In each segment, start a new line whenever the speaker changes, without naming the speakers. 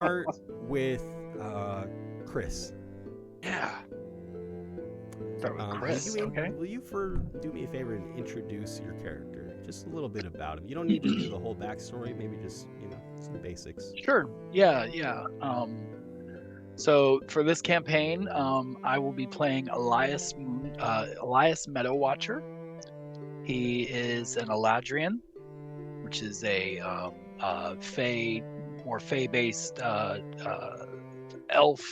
start with Chris.
Yeah. Start with Chris. Okay.
Will you do me a favor and introduce your character? Just a little bit about him. You don't need to do the whole backstory. Maybe just some basics.
Sure. Yeah. So for this campaign, I will be playing Elias Meadow Watcher. He is an Eladrian, which is a more Fey-based elf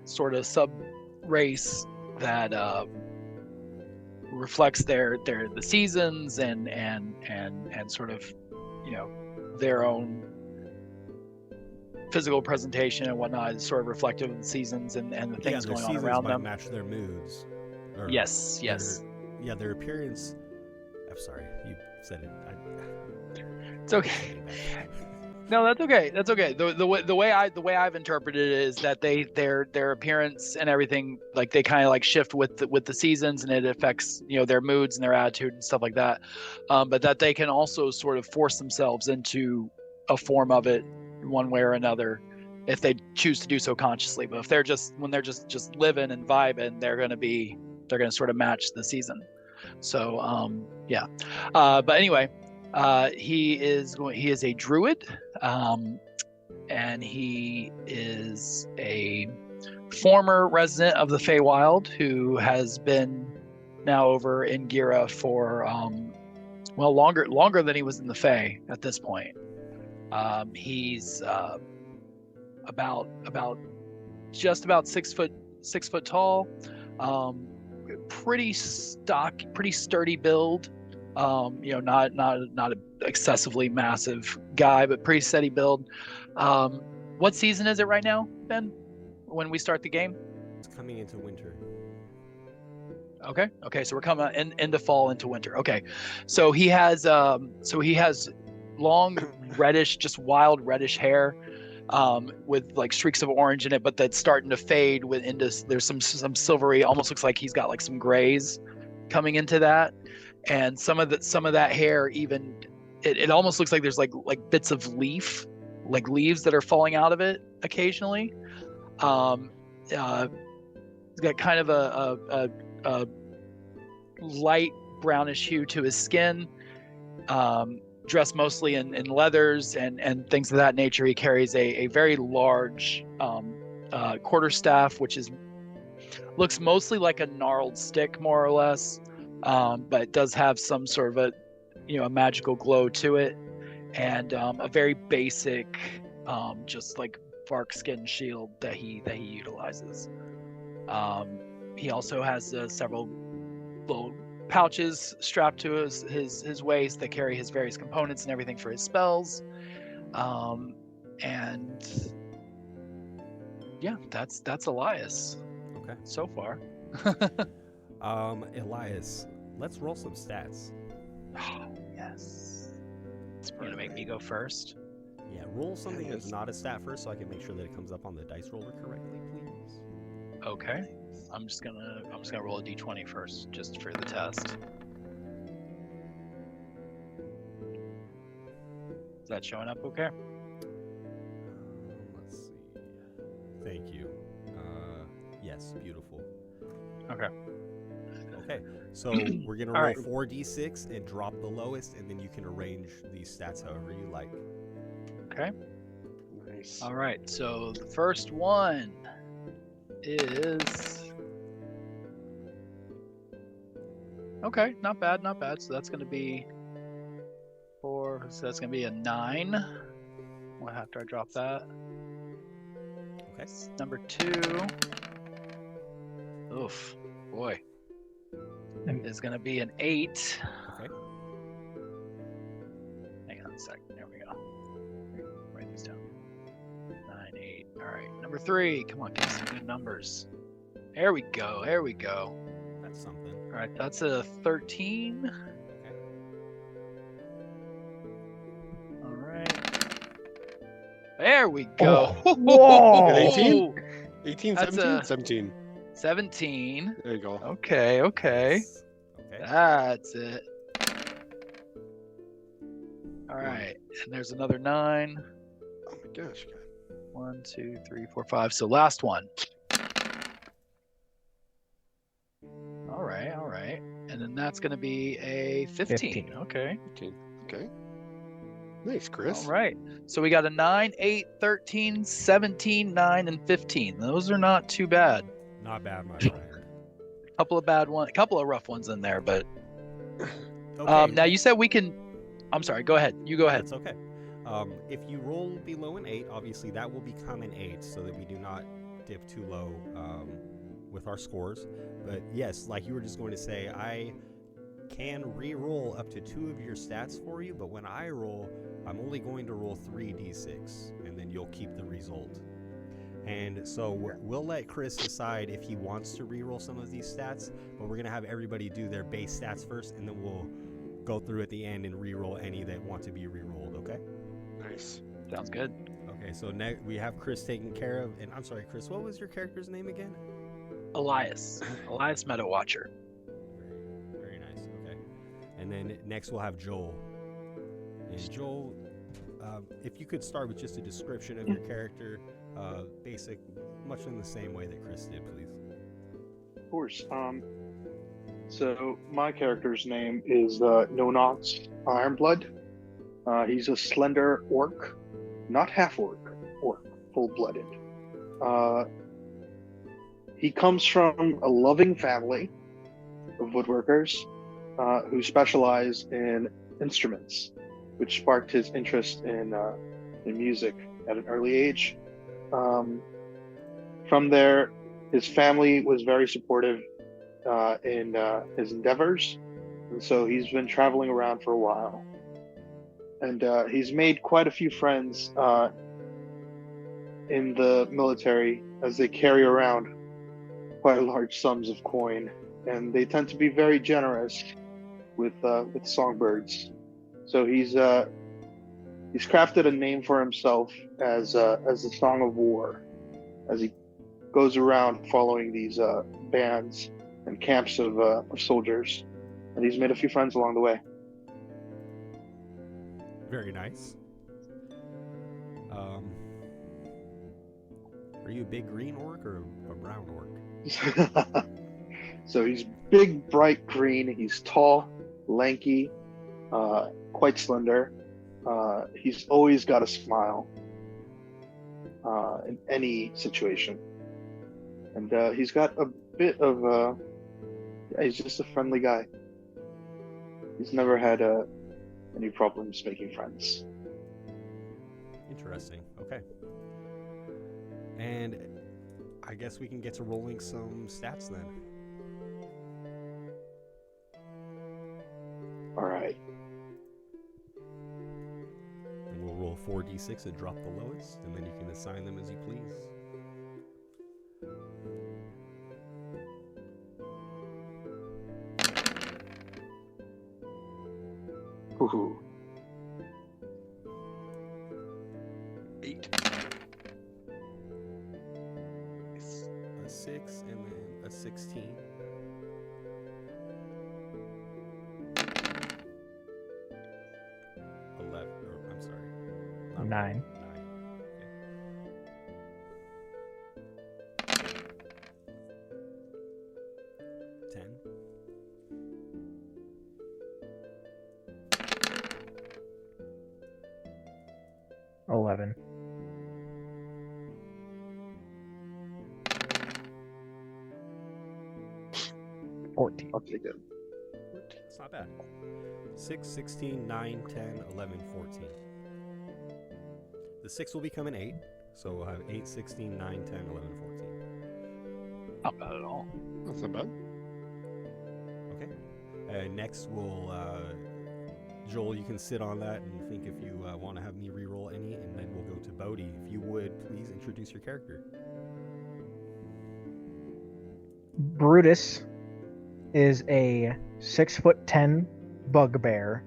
sort of sub-race that reflects the seasons and sort of their own physical presentation and whatnot is sort of reflective of the seasons and the things going on around them.
Match their moods.
Yes.
Their appearance. I'm sorry, you said it.
It's okay. No, that's okay. That's okay. The way I've interpreted it is that their appearance and everything, like, they kind of like shift with the seasons, and it affects their moods and their attitude and stuff like that. But that they can also sort of force themselves into a form of it one way or another if they choose to do so consciously. But if they're just living and vibing, they're gonna sort of match the season. So yeah. But anyway. He is a druid, and he is a former resident of the Feywild who has been now over in Gira for longer than he was in the Fey at this point. He's just about 6 foot tall, pretty sturdy build. Not an excessively massive guy, but pretty steady build. What season is it right now, Ben? When we start the game?
It's coming into winter.
Okay. So we're coming into fall, into winter. Okay. So he has long reddish, just wild reddish hair, with like streaks of orange in it, but that's starting to fade there's some silvery, almost looks like he's got like some grays coming into that. And some of that hair, even it almost looks like there's like bits of leaves that are falling out of it occasionally. He's got kind of a light brownish hue to his skin. Dressed mostly in leathers and things of that nature. He carries a very large quarterstaff, which looks mostly like a gnarled stick, more or less. But it does have some sort of a magical glow to it, and a very basic, just like bark skin shield that he utilizes. He also has several little pouches strapped to his waist that carry his various components and everything for his spells. And yeah, that's Elias.
Okay.
So far.
Elias, let's roll some stats.
Oh, yes. You're gonna make me go first?
Yeah, roll something that's not a stat first, so I can make sure that it comes up on the dice roller correctly, please.
Okay. I'm just gonna roll a d20 first, just for the test. Is that showing up okay?
Let's see. Thank you. Yes, beautiful.
Okay.
Okay, so we're going to roll 4d6 and drop the lowest, and then you can arrange these stats however you like.
Okay. Nice. All right, so the first one is... Okay, not bad. So that's going to be 4, so that's going to be a 9. What after I drop that?
Okay.
Number 2. Oof, boy. Is going to be an 8.
Okay.
Hang on a second. There we go. Write these down. 9, 8. All right. Number 3. Come on, give me some good numbers. There we go.
That's something.
All right. That's a 13.
Okay.
All right. There we go.
Whoa!
18? 18,
That's
17? 17.
17.
There you go.
Okay.
Okay.
That's it. All right. And there's another 9.
Oh my gosh.
1, 2, 3, 4, 5. So last one. All right. And then that's going to be a 15. Okay.
Okay. Nice, Chris.
All right. So we got a 9, 8, 13, 17, 9, and 15. Those are not too bad.
Not bad, my friend.
A couple of rough ones in there, but
Okay.
now you said we can. I'm sorry. Go ahead. You go ahead.
That's okay. If you roll below an 8, obviously that will become an 8 so that we do not dip too low with our scores. But yes, like you were just going to say, I can re-roll up to 2 of your stats for you, but when I roll, I'm only going to roll 3d6, and then you'll keep the result. And so we'll let Chris decide if he wants to re-roll some of these stats, but we're going to have everybody do their base stats first, and then we'll go through at the end and re-roll any that want to be re-rolled, okay?
Nice.
Sounds good.
Okay, so next we have Chris taken care of, and I'm sorry, Chris, what was your character's name again?
Elias Meadow Watcher.
Very nice. Okay, and then next we'll have Joel. And Joel, if you could start with just a description of your character, basic, much in the same way that Chris did, please.
Of course. So my character's name is Nonox Ironblood. He's a slender orc, not half orc, full-blooded. He comes from a loving family of woodworkers who specialize in instruments, which sparked his interest in music at an early age. From there, his family was very supportive in his endeavors, and so he's been traveling around for a while. And he's made quite a few friends in the military as they carry around quite large sums of coin, and they tend to be very generous with songbirds. So he's crafted a name for himself as the Song of War, as he goes around following these bands and camps of soldiers, and he's made a few friends along the way.
Very nice. Are you a big green orc or a brown orc?
So he's big, bright green. He's tall, lanky, quite slender. He's always got a smile in any situation, and he's got a bit of he's just a friendly guy. He's never had any problems making friends.
Interesting. Okay. And I guess we can get to rolling some stats then.
All right.
And we'll roll 4d6 and drop the lowest, and then you can assign them as you please.
Ooh.
8.
A 6 and then a 16. 11, or I'm sorry.
9.
9. Okay. 10.
11. 14.
I'll take it.
It's not bad. 6, 16, 9, 10, 11, 14. The 6 will become an 8, so we'll have 8, 16, 9, 10, 11, 14.
Not bad at all.
That's not bad.
Okay. Next, we'll Joel, you can sit on that and think if you want to have me re-roll any, and then we'll go to Bodhi. If you would, please introduce your character.
Brutus is a 6'10" bugbear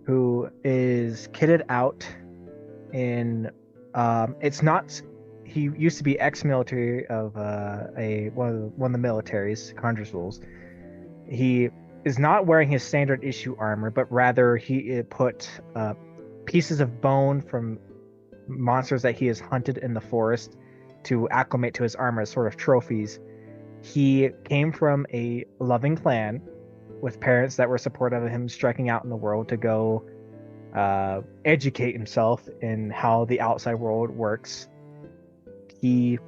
who is kitted out in it's not he used to be ex-military of one of the militaries, Conjurer's Rules. He is not wearing his standard issue armor, but rather he put pieces of bone from monsters that he has hunted in the forest to acclimate to his armor as sort of trophies. He came from a loving clan with parents that were supportive of him striking out in the world to go educate himself in how the outside world works. He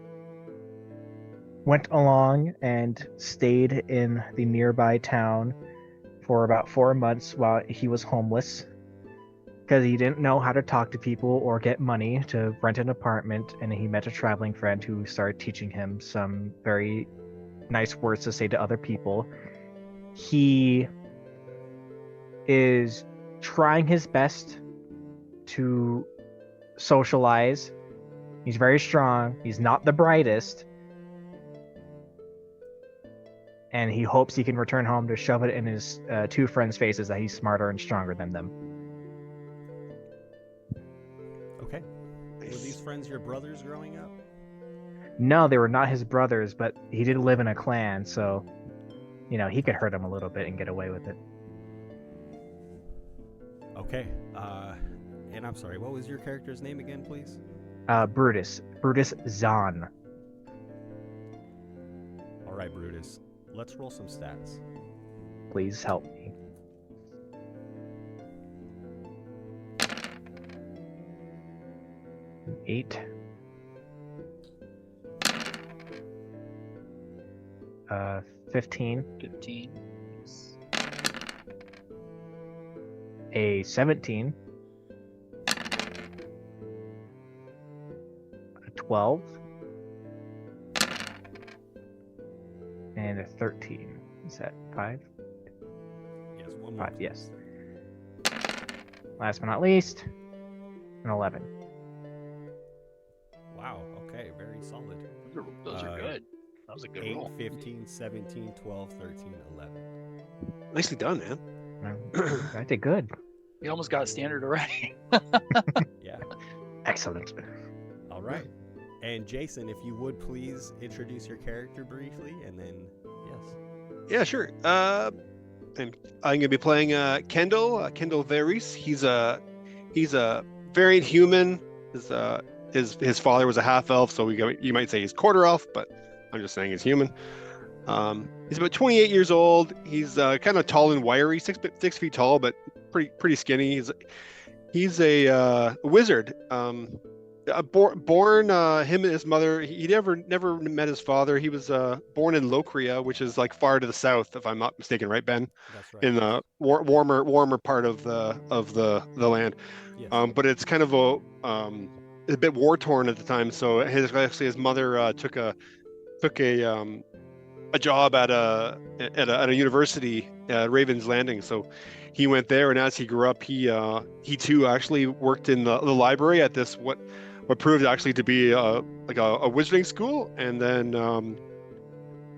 went along and stayed in the nearby town for about 4 months while he was homeless because he didn't know how to talk to people or get money to rent an apartment, and he met a traveling friend who started teaching him some very nice words to say to other people. He is trying his best to socialize. He's very strong. He's not the brightest. And he hopes he can return home to shove it in his two friends' faces that he's smarter and stronger than them.
Okay. Were these friends your brothers growing up?
No, they were not his brothers, but he did live in a clan, so, he could hurt him a little bit and get away with it.
Okay. And I'm sorry, what was your character's name again, please?
Brutus Zahn.
All right, Brutus. Let's roll some stats.
Please help me. Eight. 15.
15.
A 17. A 12. And a 13. Is that 5?
Yes, one more.
5, yes. Last but not least, an 11.
Wow, okay, very solid.
Those are good. That was a good
8,
roll.
15, 17, 12, 13, 11.
Nicely done, man.
I did good.
We almost got standard already.
Yeah.
Excellent.
All right. And Jason, if you would please introduce your character briefly, and then, yes.
Yeah, sure. And I'm gonna be playing Kendall Varys. He's a variant human. His father was a half elf, so you might say he's quarter elf, but I'm just saying he's human. He's about 28 years old. He's kind of tall and wiry, 6 feet tall, but pretty skinny. He's a wizard. Born him and his mother. He never met his father. He was born in Locrian, which is like far to the south, if I'm not mistaken, right, Ben?
That's right.
In the warmer part of the land.
Yes.
But it's kind of a bit war torn at the time. So his mother took a job at a university at Raven's Landing. So he went there, and as he grew up, he too actually worked in the library at this what proved actually to be like a wizarding school, and then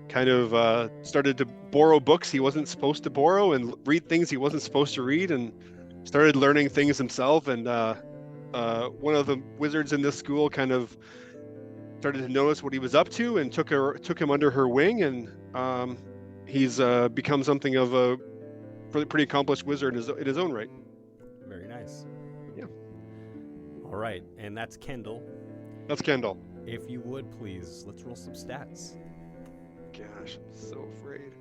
kind of started to borrow books he wasn't supposed to borrow and read things he wasn't supposed to read, and started learning things himself. And one of the wizards in this school kind of started to notice what he was up to and took him under her wing, and he's become something of a pretty accomplished wizard in his own right.
Very nice.
Yeah.
All right, and that's Kendall.
That's Kendall.
If you would please, let's roll some stats.
Gosh, I'm so afraid.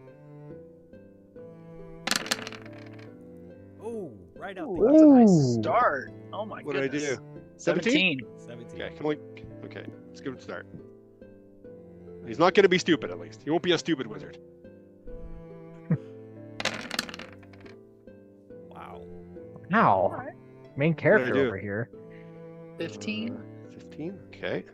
Oh, right out
Ooh,
the
that's a nice
Ooh.
start. Oh my
What did I
goodness.
do?
17.
17.
Okay, come on. Okay, let's give it a start. He's not going to be stupid, at least. He won't be a stupid wizard.
Wow.
Now,
Alright.
main
What
character
did I do?
over here.
15.
15. Okay.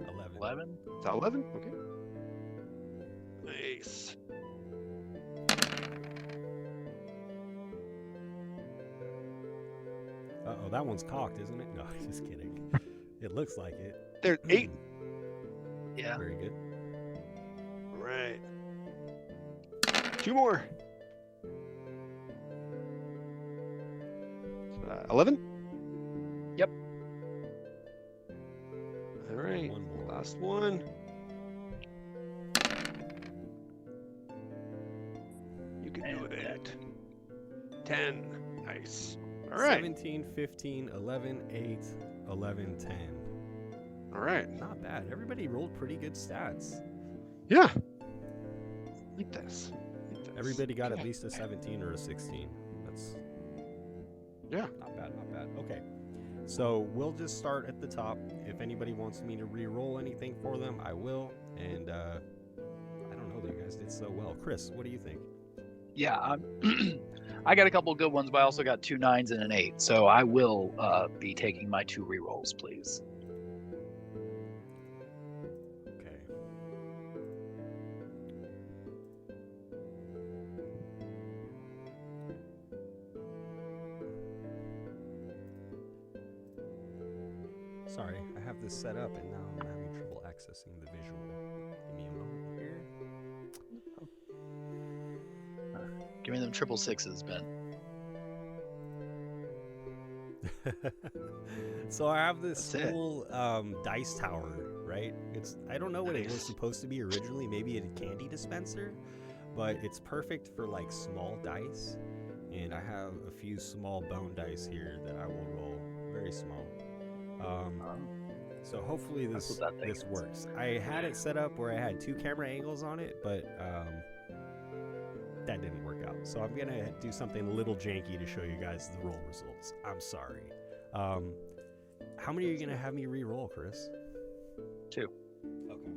Eleven.
11.
Is that 11? Okay. Nice.
Uh-oh, that one's cocked, isn't it? No, just kidding. It looks like it.
There's 8.
Yeah.
Very good.
Right. 2 more. 11?
Yep.
All right.
One more.
Last one. do that. 10. Nice. All right.
17, 15, 11, 8, 11, 10.
All right.
Not bad. Everybody rolled pretty good stats.
Yeah. Like this.
Everybody got at least a 17 or a 16. That's
Yeah.
not bad, not bad. Okay. So we'll just start at the top. If anybody wants me to re-roll anything for them, I will. And I don't know, you guys did so well. Chris, what do you think?
Yeah, I got a couple good ones, but I also got 2 9s and an 8. So I will be taking my 2 rerolls, please.
Okay. Sorry, I have this set up and now I'm having trouble accessing the visual. Give me a moment here.
Give me them 666s, Ben.
So I have this
That's it.
cool dice tower, right? I don't know what it was
Nice.
supposed to be originally, maybe a candy dispenser, but it's perfect for like small dice. And I have a few small bone dice here that I will roll, very small. So hopefully
That's
this
what that thing
this
is.
works. I had it set up where I had 2 camera angles on it, but that didn't work out. So I'm gonna do something a little janky to show you guys the roll results. I'm sorry. How many are you gonna have me re-roll, Chris?
2.
Okay.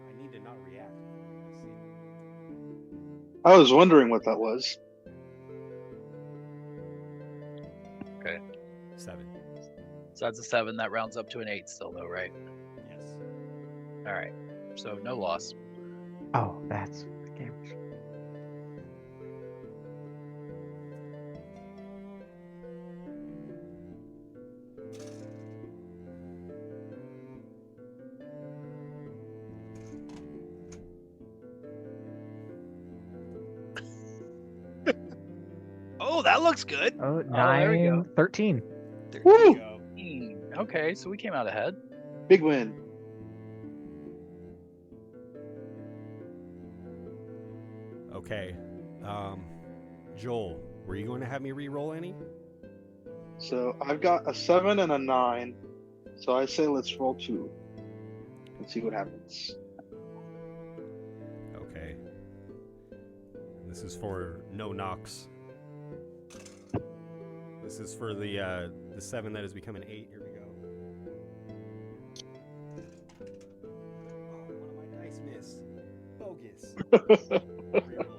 I need to not react. Let's see.
I was wondering what that was.
7.
So that's a 7. That rounds up to an 8 still, though, right?
Yes.
All right. So no loss.
Oh, that's the game.
Oh, that looks good.
Oh,
there we go.
9, 13.
There
Woo!
you go.
Okay, so we came out ahead.
Big win.
Okay. Joel, were you going to have me re-roll any?
So I've got a 7 and a 9. So I say let's roll 2 and see what happens.
Okay. This is for no knocks. This is for the 7 that has become an 8. Here we go. Oh, one of my dice missed. Bogus. Reroll.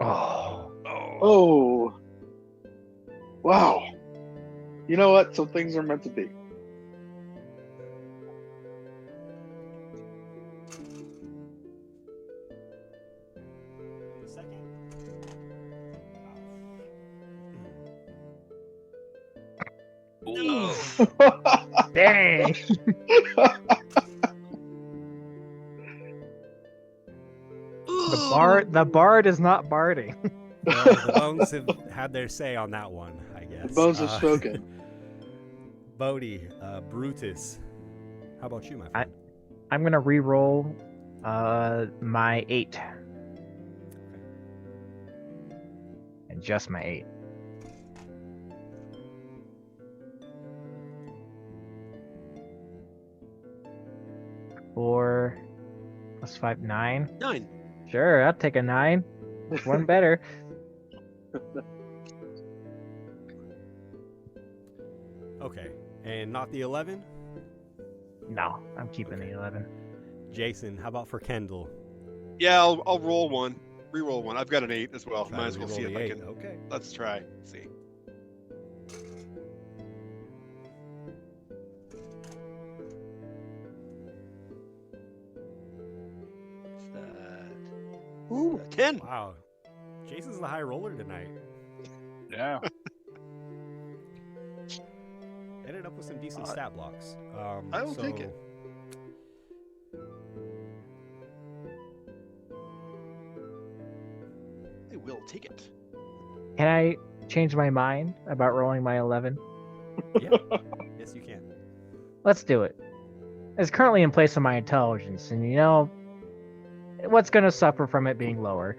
Oh.
Oh.
Oh. Wow. You know what? Some things are meant to be.
The second.
No.
Dang. The bard is not barding.
Well, the bones have had their say on that one, I guess.
The bones have spoken.
Bodhi, Brutus. How about you, my friend?
I'm gonna re-roll my 8. And just my 8. 4 plus 5, 9.
9.
Sure, I'll take a 9. One better.
Okay, and not the 11?
No, I'm keeping the 11.
Jason, how about for Kendall?
Yeah, I'll roll one. Re-roll one. I've got an 8 as well.
Try
Might
to
as well
re-roll
see if
the
I
8.
can.
Okay.
Let's try. See. What's that?
Ooh.
10.
Wow. Jason's the high roller tonight.
Yeah.
Ended up with some decent stat blocks.
I will take it. will take it.
Can I change my mind about rolling my 11?
Yeah. Yes, you can.
Let's do it. It's currently in place of my intelligence, and you know what's going to suffer from it being lower.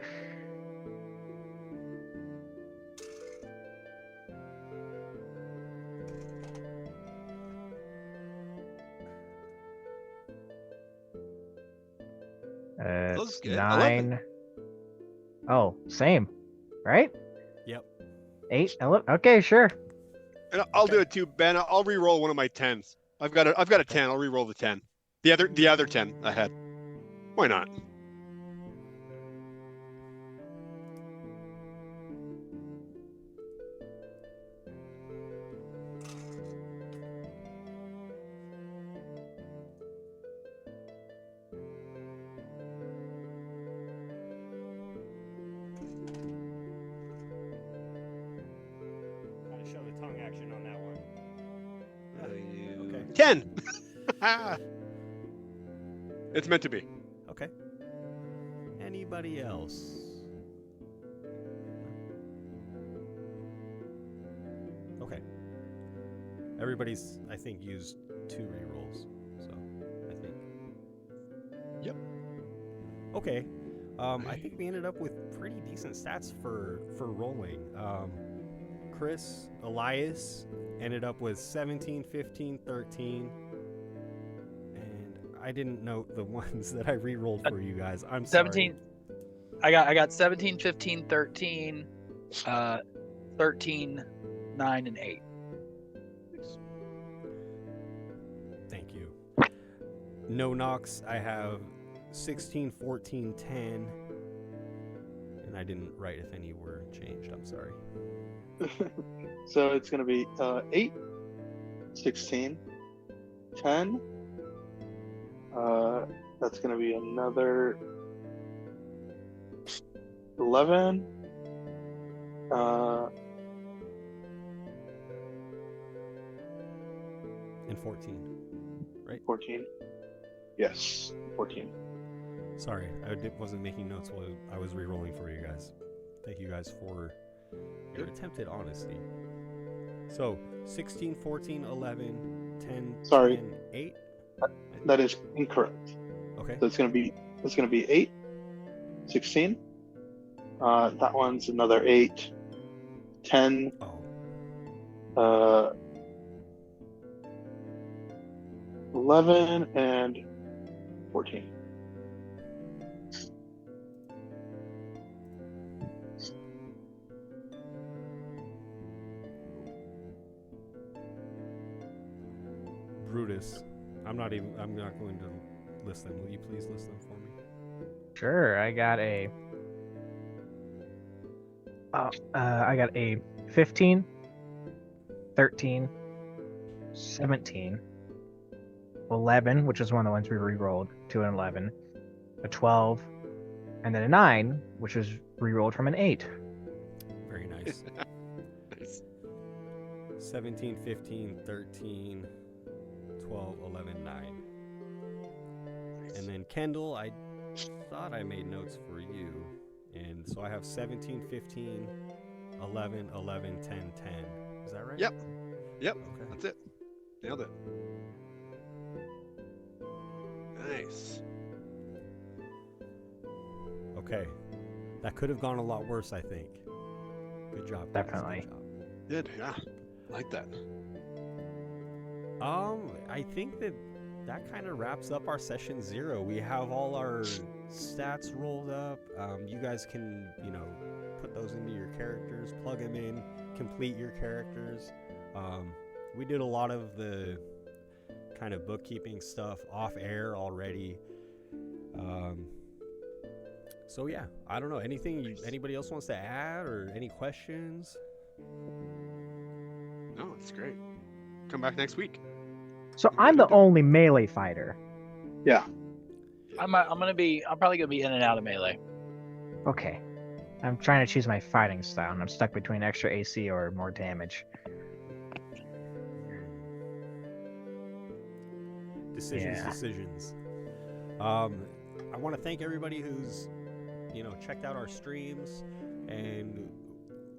Looks
It's
good. 11.
9. Oh, same, right?
Yep.
8, 11. Okay, sure.
And I'll do
Okay.
it too, Ben. I'll re-roll one of my 10s. I've got a 10. I'll re-roll the 10. The other 10 I had. Why not?
Gotta show the tongue action on that one. Okay.
10. It's meant to be.
Okay. Anybody else? Okay. Everybody's, I think, used 2 rerolls. So, I think.
Yep.
Okay. I think we ended up with pretty decent stats for rolling. Chris, Elias ended up with 17, 15, 13. And I didn't note the ones that I re-rolled for you guys. I'm
17.
sorry.
I got 17, 15, 13, 13, 9, and 8.
Thank you. No knocks, I have 16, 14, 10. And I didn't write if any were changed. I'm sorry.
So it's going to be 8, 16, 10. That's going to be another 11.
And 14. Right?
14. Yes, 14.
Sorry, wasn't making notes while I was re-rolling for you guys. Thank you guys for your attempted honesty. So, 16, 14, 11, 10,
Sorry.
10, 8.
That is incorrect.
Okay.
So it's going to be 8, 16. That one's another 8, 10,
Oh.
11, and 14.
Brutus. I'm not going to list them. Will you please list them for me?
Sure, I got a 15, 13, 17, 11, which is one of the ones we re-rolled, 2 and 11, a 12, and then a 9, which was re-rolled from an 8.
Very nice.
Nice.
17, 15, 13, 12, 11, 9. And then Kendall, I thought I made notes for you. And so I have 17, 15, 11, 11, 10, 10. Is that right?
Yep. Yep.
Okay.
That's it. Nailed it. Nice.
Okay. That could have gone a lot worse, I think. Good job, guys.
Definitely.
Good job.
Good. Yeah. I like that.
I think that kind of wraps up our session 0. We have all our stats rolled up. You guys can, put those into your characters, plug them in, complete your characters. We did a lot of the kind of bookkeeping stuff off air already. So yeah, I don't know. Anybody else wants to add or any questions?
No, it's great. Come back next week.
So I'm the only melee fighter.
Yeah.
I'm probably gonna be in and out of melee.
Okay. I'm trying to choose my fighting style, and I'm stuck between extra AC or more damage.
Decisions. I want to thank everybody who's checked out our streams and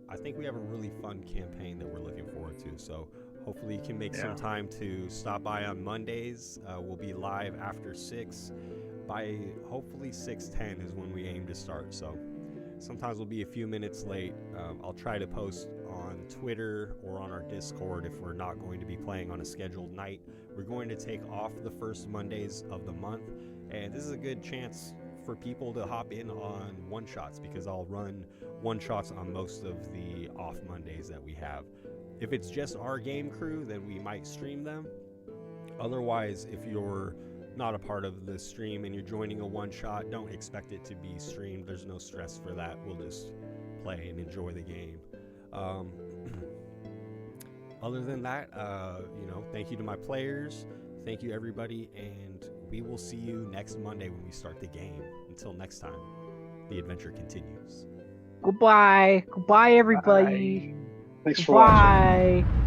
I think we have a really fun campaign that we're looking forward to. So hopefully you can make some time to stop by on Mondays. We'll be live after 6. By hopefully 6:10 is when we aim to start. So sometimes we'll be a few minutes late. I'll try to post on Twitter or on our Discord if we're not going to be playing on a scheduled night. We're going to take off the first Mondays of the month, and this is a good chance for people to hop in on one-shots, because I'll run one-shots on most of the off Mondays that we have. If it's just our game crew, then we might stream them. Otherwise, if you're not a part of the stream and you're joining a one-shot, don't expect it to be streamed. There's no stress for that. We'll just play and enjoy the game. Other than that, thank you to my players. Thank you, everybody, and we will see you next Monday when we start the game. Until next time, the adventure continues.
Goodbye. Goodbye, everybody.
Thanks for watching.
Bye.